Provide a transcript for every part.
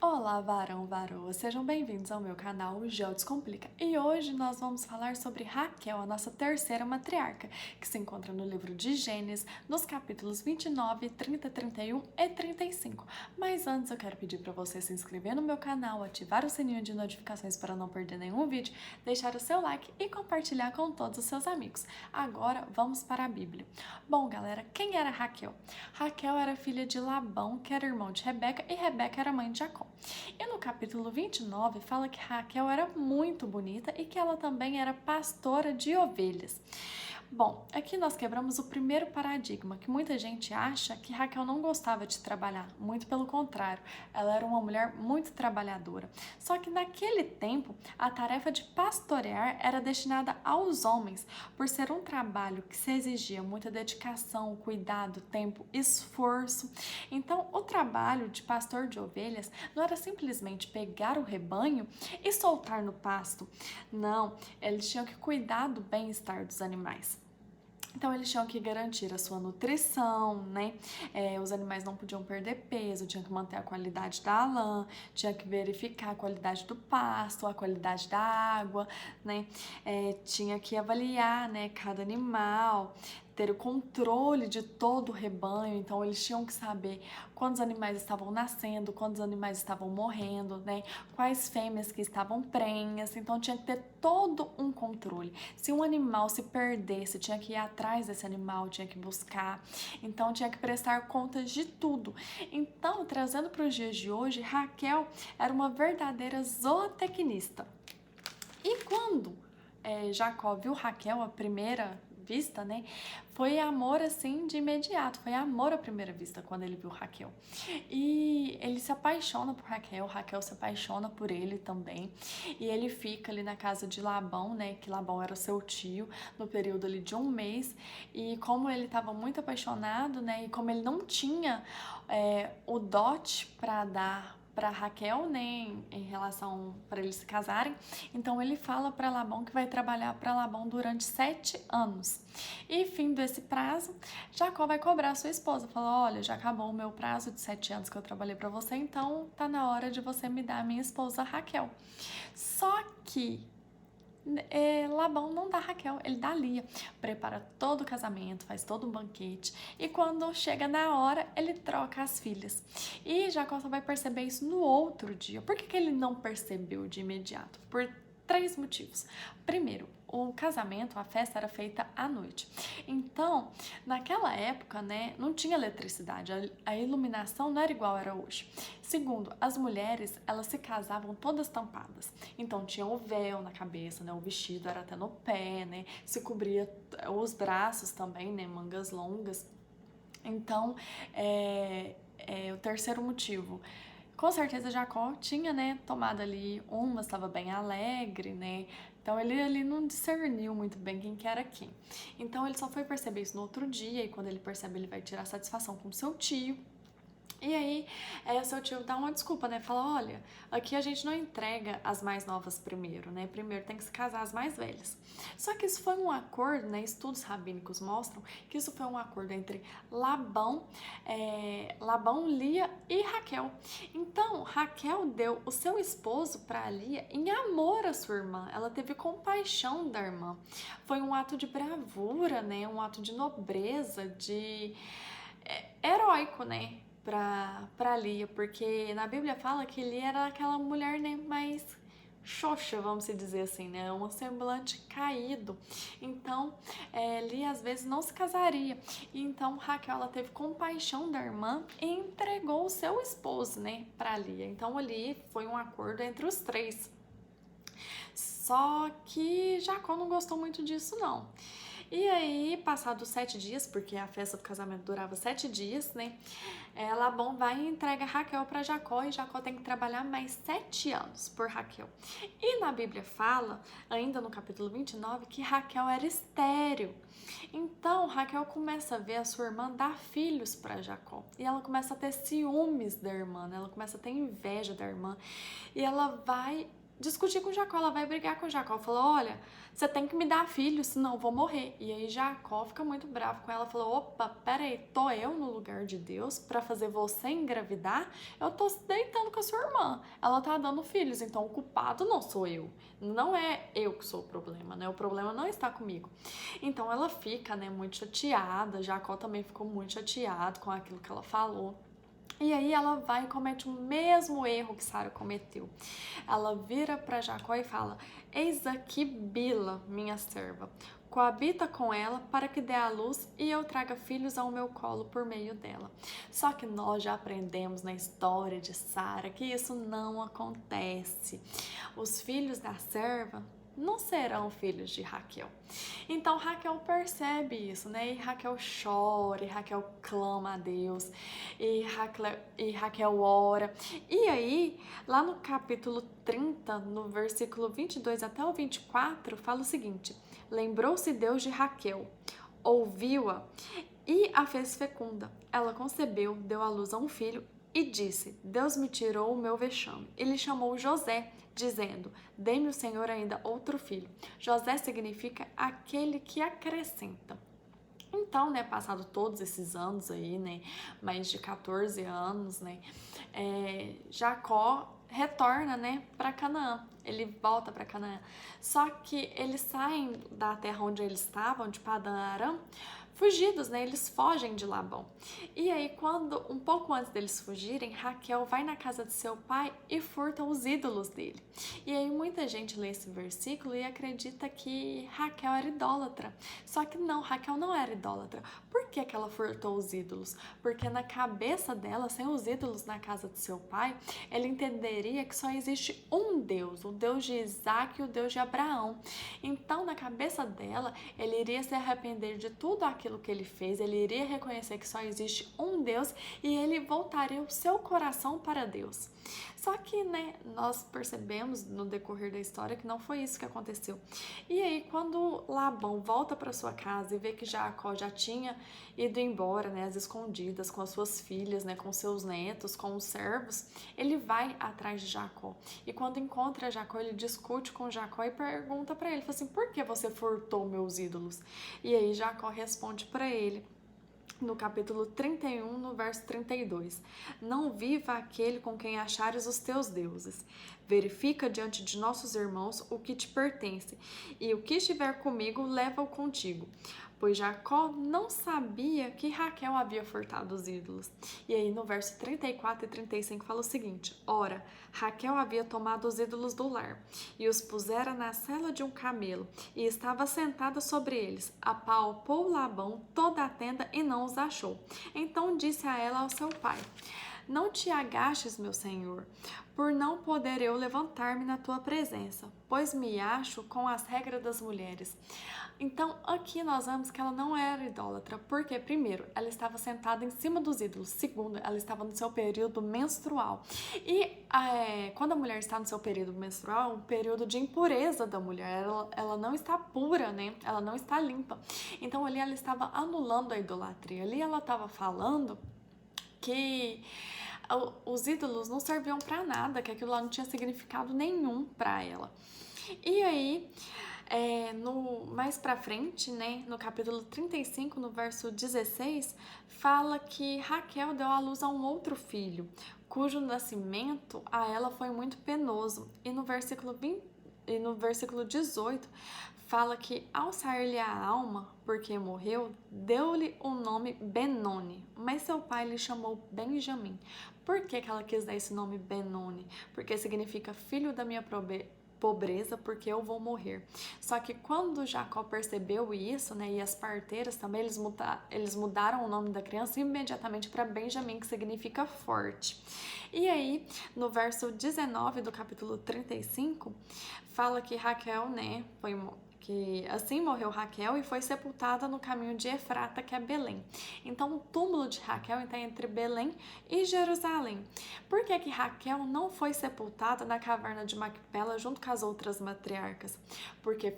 Olá, varão, varoa, sejam bem-vindos ao meu canal O Geo Descomplica. E hoje nós vamos falar sobre Raquel, a nossa terceira matriarca, que se encontra no livro de Gênesis, nos capítulos 29, 30, 31 e 35. Mas antes eu quero pedir para você se inscrever no meu canal, ativar o sininho de notificações para não perder nenhum vídeo, deixar o seu like e compartilhar com todos os seus amigos. Agora vamos para a Bíblia. Bom, galera, quem era Raquel? Raquel era filha de Labão, que era irmão de Rebeca, e Rebeca era mãe de Jacó. E no capítulo 29 fala que Raquel era muito bonita e que ela também era pastora de ovelhas. Bom, aqui nós quebramos o primeiro paradigma, que muita gente acha que Raquel não gostava de trabalhar, muito pelo contrário, ela era uma mulher muito trabalhadora. Só que naquele tempo, a tarefa de pastorear era destinada aos homens, por ser um trabalho que se exigia muita dedicação, cuidado, tempo, esforço. Então, o trabalho de pastor de ovelhas não era simplesmente pegar o rebanho e soltar no pasto. Não, eles tinham que cuidar do bem-estar dos animais. Então eles tinham que garantir a sua nutrição, né? Os animais não podiam perder peso, tinham que manter a qualidade da lã, tinha que verificar a qualidade do pasto, a qualidade da água, né? Tinha que avaliar, né, cada animal, ter o controle de todo o rebanho. Então eles tinham que saber quantos animais estavam nascendo, quantos animais estavam morrendo, né? Quais fêmeas que estavam prenhas. Então tinha que ter todo um controle. Se um animal se perdesse, tinha que ir atrás desse animal, tinha que buscar. Então tinha que prestar contas de tudo. Então, trazendo para os dias de hoje, Raquel era uma verdadeira zootecnista. E quando Jacó viu Raquel à primeira vista, né? Foi amor assim de imediato, foi amor à primeira vista quando ele viu Raquel. E ele se apaixona por Raquel, Raquel se apaixona por ele também. E ele fica ali na casa de Labão, né? Que Labão era seu tio, no período ali de um mês. E como ele estava muito apaixonado, né? E como ele não tinha o dote para dar para Raquel, né, em relação para eles se casarem. Então ele fala para Labão que vai trabalhar para Labão durante 7 anos. E fim desse prazo, Jacó vai cobrar a sua esposa. Fala: olha, já acabou o meu prazo de 7 anos que eu trabalhei para você, então tá na hora de você me dar a minha esposa Raquel. Só que Labão não dá Raquel, ele dá Lia, prepara todo o casamento, faz todo um banquete, e quando chega na hora, ele troca as filhas. E Jacó só vai perceber isso no outro dia. Por que ele não percebeu de imediato? Por 3 motivos. Primeiro, o casamento, a festa era feita à noite. Então, naquela época, né, não tinha eletricidade, a iluminação não era igual era hoje. Segundo, as mulheres, elas se casavam todas tampadas. Então, tinha o véu na cabeça, né, o vestido era até no pé, né, se cobria os braços também, né, mangas longas. Então, o terceiro motivo, com certeza Jacó tinha, né, tomado ali uma, estava bem alegre, né, então ele não discerniu muito bem quem que era quem. Então ele só foi perceber isso no outro dia, e quando ele percebe, ele vai tirar satisfação com seu tio. E aí, seu tio dá uma desculpa, né? Fala: olha, aqui a gente não entrega as mais novas primeiro, né? Primeiro tem que se casar as mais velhas. Só que isso foi um acordo, né? Estudos rabínicos mostram que isso foi um acordo entre Labão, Lia e Raquel. Então, Raquel deu o seu esposo para Lia em amor à sua irmã. Ela teve compaixão da irmã. Foi um ato de bravura, né? Um ato de nobreza, de heróico, né? Pra Lia, porque na Bíblia fala que Lia era aquela mulher, né, mais xoxa, vamos dizer assim, né, um semblante caído. Então, Lia às vezes não se casaria. E então Raquel, ela teve compaixão da irmã e entregou o seu esposo, né, pra Lia. Então ali foi um acordo entre os três. Só que Jacó não gostou muito disso, não. E aí, passados 7 dias, porque a festa do casamento durava 7 dias, né? Labão vai e entrega Raquel para Jacó, e Jacó tem que trabalhar mais 7 anos por Raquel. E na Bíblia fala, ainda no capítulo 29, que Raquel era estéril. Então, Raquel começa a ver a sua irmã dar filhos para Jacó. E ela começa a ter ciúmes da irmã, né? Ela começa a ter inveja da irmã. E ela vai discutir com Jacó, ela vai brigar com Jacó. Falou, olha, você tem que me dar filho, senão eu vou morrer. E aí Jacó fica muito bravo com ela, falou, opa, peraí, tô eu no lugar de Deus pra fazer você engravidar? Eu tô deitando com a sua irmã, ela tá dando filhos, então o culpado não sou eu. Não é eu que sou o problema, né? O problema não está comigo. Então ela fica, né, muito chateada, Jacó também ficou muito chateado com aquilo que ela falou. E aí ela vai e comete o mesmo erro que Sara cometeu. Ela vira para Jacó e fala, eis aqui Bila, minha serva, coabita com ela para que dê à luz e eu traga filhos ao meu colo por meio dela. Só que nós já aprendemos na história de Sara que isso não acontece. Os filhos da serva não serão filhos de Raquel. Então Raquel percebe isso, né? E Raquel chora, e Raquel clama a Deus, e Raquel ora. E aí, lá no capítulo 30, no versículo 22 até o 24, fala o seguinte: lembrou-se Deus de Raquel, ouviu-a e a fez fecunda. Ela concebeu, deu à luz a um filho e disse, Deus me tirou o meu vexame. Ele chamou José, dizendo, dê-me o Senhor ainda outro filho. José significa aquele que acrescenta. Então, né, passado todos esses anos aí, né, mais de 14 anos, né, Jacó retorna, né, para Canaã. Ele volta para Canaã. Só que eles saem da terra onde eles estavam, de Padã Arã, fugidos, né? Eles fogem de Labão. E aí, quando um pouco antes deles fugirem, Raquel vai na casa de seu pai e furta os ídolos dele. E aí muita gente lê esse versículo e acredita que Raquel era idólatra. Só que não, Raquel não era idólatra. Por que que ela furtou os ídolos? Porque na cabeça dela, sem os ídolos na casa de seu pai, ela entenderia que só existe um Deus, o Deus de Isaac e o Deus de Abraão. Então, na cabeça dela, ele iria se arrepender de tudo aquilo que ele fez, ele iria reconhecer que só existe um Deus e ele voltaria o seu coração para Deus. Só que, né, nós percebemos no decorrer da história que não foi isso que aconteceu. E aí, quando Labão volta para sua casa e vê que Jacó já tinha ido embora, né, às escondidas, com as suas filhas, né, com seus netos, com os servos, ele vai atrás de Jacó. E quando encontra Jacó, ele discute com Jacó e pergunta para ele, fala assim, por que você furtou meus ídolos? E aí Jacó responde para ele, no capítulo 31, no verso 32. Não viva aquele com quem achares os teus deuses. Verifica diante de nossos irmãos o que te pertence, e o que estiver comigo, leva-o contigo. Pois Jacó não sabia que Raquel havia furtado os ídolos. E aí no verso 34 e 35 fala o seguinte, ora, Raquel havia tomado os ídolos do lar, e os pusera na sela de um camelo, e estava sentada sobre eles. Apalpou Labão toda a tenda e não os achou. Então disse a ela ao seu pai, não te agaches, meu senhor, por não poder eu levantar-me na tua presença, pois me acho com as regras das mulheres. Então, aqui nós vemos que ela não era idólatra, porque, primeiro, ela estava sentada em cima dos ídolos, segundo, ela estava no seu período menstrual. E quando a mulher está no seu período menstrual, é um período de impureza da mulher, ela não está pura, né? Ela não está limpa. Então, ali ela estava anulando a idolatria, ali ela estava falando que os ídolos não serviam para nada, que aquilo lá não tinha significado nenhum para ela. E aí, mais pra frente, né, no capítulo 35, no verso 16, fala que Raquel deu à luz a um outro filho, cujo nascimento a ela foi muito penoso. E no versículo 18, fala que ao sair-lhe a alma, porque morreu, deu-lhe o nome Benoni, mas seu pai lhe chamou Benjamim. Por que ela quis dar esse nome Benoni? Porque significa filho da minha pobreza, porque eu vou morrer. Só que quando Jacó percebeu isso, né, e as parteiras também, eles mudaram o nome da criança imediatamente para Benjamim, que significa forte. E aí, no verso 19 do capítulo 35, fala que Raquel, né, que assim morreu Raquel e foi sepultada no caminho de Efrata, que é Belém. Então, o túmulo de Raquel está entre Belém e Jerusalém. Por que que Raquel não foi sepultada na caverna de Macpela junto com as outras matriarcas? Porque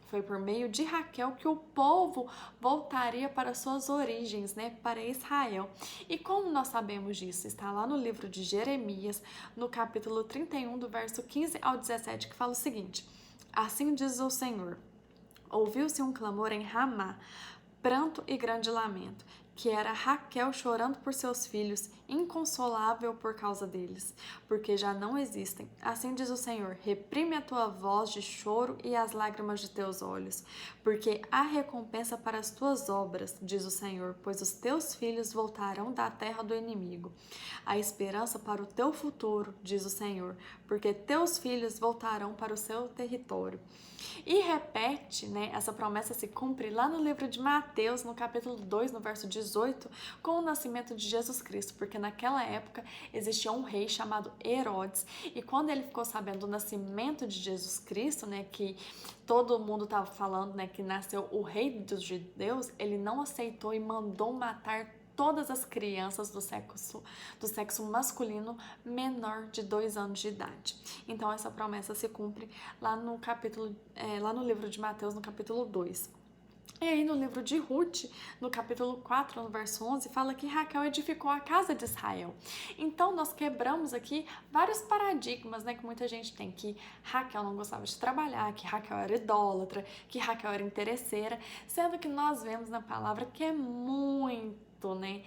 Foi por meio de Raquel que o povo voltaria para suas origens, né, para Israel. E como nós sabemos disso? Está lá no livro de Jeremias, no capítulo 31, do verso 15 ao 17, que fala o seguinte: Assim diz o Senhor: ouviu-se um clamor em Ramá, pranto e grande lamento, que era Raquel chorando por seus filhos, inconsolável por causa deles, porque já não existem. Assim diz o Senhor: reprime a tua voz de choro e as lágrimas de teus olhos, porque há recompensa para as tuas obras, diz o Senhor, pois os teus filhos voltarão da terra do inimigo. Há esperança para o teu futuro, diz o Senhor, porque teus filhos voltarão para o seu território. E repete, né, essa promessa se cumpre lá no livro de Mateus, no capítulo 2, no verso 18, com o nascimento de Jesus Cristo, porque naquela época existia um rei chamado Herodes, e quando ele ficou sabendo do nascimento de Jesus Cristo, né, que todo mundo estava falando, né, que nasceu o rei dos judeus, ele não aceitou e mandou matar todas as crianças do sexo masculino menor de 2 anos de idade. Então essa promessa se cumpre lá no capítulo, lá no livro de Mateus, no capítulo 2. E aí no livro de Ruth, no capítulo 4, no verso 11, fala que Raquel edificou a casa de Israel. Então nós quebramos aqui vários paradigmas, né, que muita gente tem, que Raquel não gostava de trabalhar, que Raquel era idólatra, que Raquel era interesseira, sendo que nós vemos na palavra que é muito, né,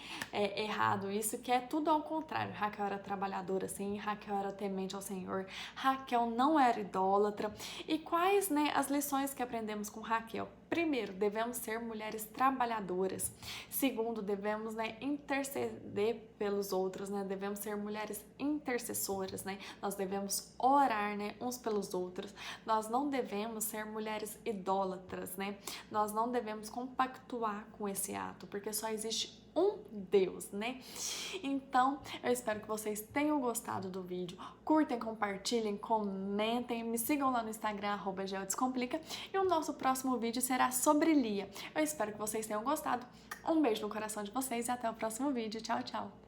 errado isso, que é tudo ao contrário. Raquel era trabalhadora, sim, Raquel era temente ao Senhor, Raquel não era idólatra. E quais, né, as lições que aprendemos com Raquel? Primeiro, devemos ser mulheres trabalhadoras. Segundo, devemos, né, interceder pelos outros, né? Devemos ser mulheres intercessoras, né? Nós devemos orar, né, uns pelos outros. Nós não devemos ser mulheres idólatras, né? Nós não devemos compactuar com esse ato, porque só existe um Deus, né? Então, eu espero que vocês tenham gostado do vídeo. Curtem, compartilhem, comentem, me sigam lá no Instagram, @geodescomplica, e o nosso próximo vídeo será sobre Lia. Eu espero que vocês tenham gostado. Um beijo no coração de vocês e até o próximo vídeo. Tchau, tchau!